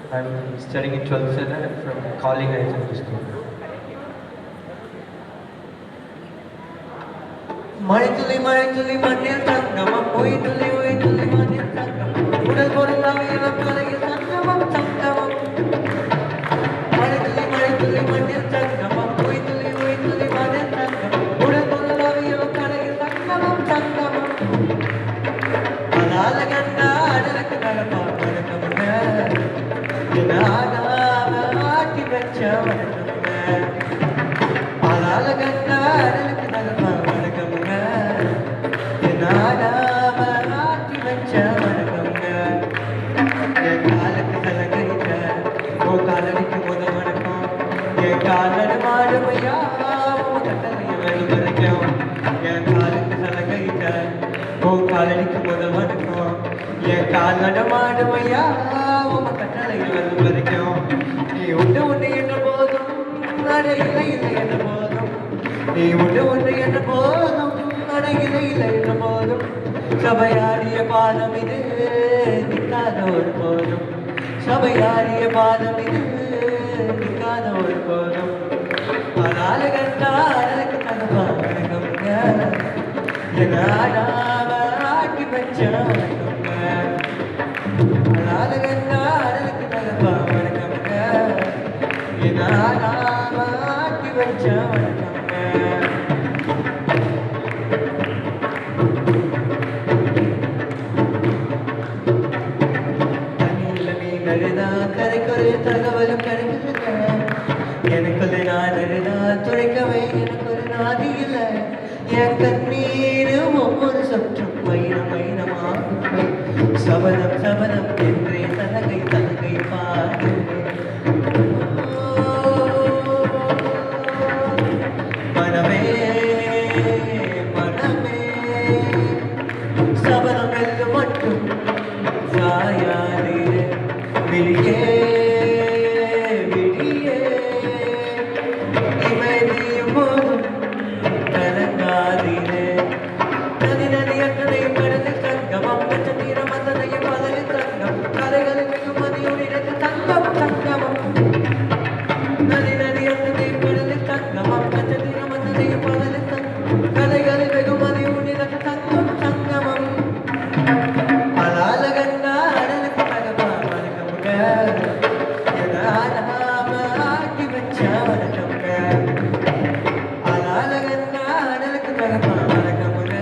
I'm studying in 12th standard from Calling High Secondary School. மழைத்துளி மண்ணில் சங்கமம் பொய்துளி மண்ணில் சங்கமம் உடல் பொருளாக இளம் கலையில் சங்கமம் சங்கமம் மழைத்துளி மண்ணில் சங்கமம் பொய்துளி மண்ணில் சங்கமம் உடல் பொருளாக இளம் கலையில் சங்கமம் சங்கமம் அதால கண்டா அடலுக்கு நடப்பா வணக்கமுங்க ஆடாம ஆட்டி வச்ச வணக்கமுங்க அதால கண்டா அடலுக்கு நடப்பா வணக்கமுங்க நாடாம ஆட்டி வச்ச வணக்கமுங்க என் காலுக்கு சலகையிட்ட ஓ காலடிக்கு முத வணக்கம் என் காலடு மாடுமையா கட்டளைய வேணும் வரைக்கும் என் காலுக்கு சலகையிட்ட ஓ காலடிக்கு முத வணக்கம் என் காலடு மாடுமையா உம கட்டளைய வேணும் வரைக்கும் நீ உண்டு என்ற போதும் அட இல்லை என்ற போதும் நீ உண்டு என்ற போதும் அட இல்லை என்ற போதும் சபையாடிய பாதம் இது நிற்காத ஒரு போதும் சபையாடிய பாதம் இது நிற்காத ஒரு போதும் அதால கண்டாலுக்கு தகவா வணக்கமுங்க என் ஆடாம ஆட்டி வச்ச வணக்கமுங்க அதால கண்டாலுக்கு தகவா வணக்கமுங்க என் ஆடாம ஆட்டி வச்ச வணக்கமுங்க கரைக்குறை தகவலும் கிடைக்குதுங்க எனக்குள்ள நான் அழுதா துடைக்கவே எனக்கு ஒரு நாதி இல்லை என் கண்ணீர் ஒவ்வொரு சற்றும் வைரமாகுமே சபதம் என்றே தலகை பார்த்து மனமே சபதம் என்று மட்டும் சாயாதே விழியே இமைதியும் போதும் கலங்காதீரே நதியற்றதையும் கடலில் சங்கமம் நட்சத்திரம் அத்தனையும் பகலில் சங்கம் கரைகளில் மிகும் மதியுடன் சங்கமம் நதியற்றதையும் கடலில் சங்கமம் நட்சத்திரம் அத்தனையும் பகலில் சங்கம் கரைகளில் மிகும் மதியுடன் சங்கமம் அலால கண்டா அடலுக்கு தகவா வணக்கமுங்க ஆடாம ஆட்டி வச்ச வணக்கமுங்க அலால கண்டா அடலுக்கு தகவா வணக்கமுங்க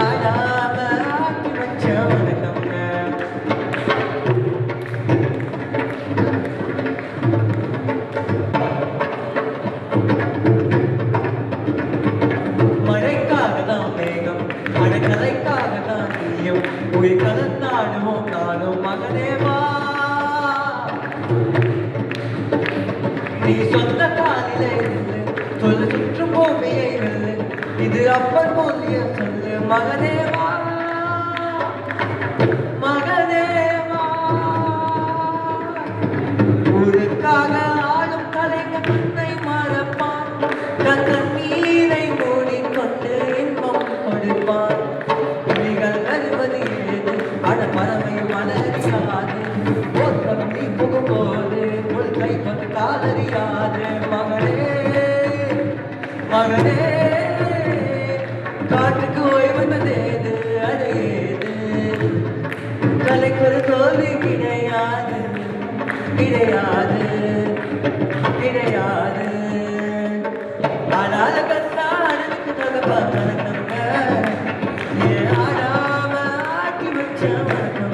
ஆடாம ஆட்டி வச்ச வணக்கமுங்க மழைக்காகதான் மேகம் மழைக்கலைக்காகதான் நீயும் உயிர் கலந்தாடுவோம் நானும் மகனேவா நீ சொந்த காலிலே இருந்து சொல்லு சுற்றும் பூமியை வெல்லு இது அப்பர் போலிய சொல்லு மகனேவா மகனேவா ஊருக்காக ஆளும் கலைஞர் தன்னை மறப்பான் தன் நீரை மூடிக்கொண்டு இன்பம் கொடுப்பான் புலிகள் வருவது ஏது அட பறவையும் அலறியாது ஓட்டம் நீ புகும்போது உள் கைப்பது காலறியாது மகனே காட்டுக்கு ஓய்வதேது அடையேது கலைக்கு ஒரு தோல்வி கிடையாது ஆனால கண்டா அடலுக்கு தகவா வணக்கமுங்க ஆடாம ஆட்டி வச்ச வணக்கம்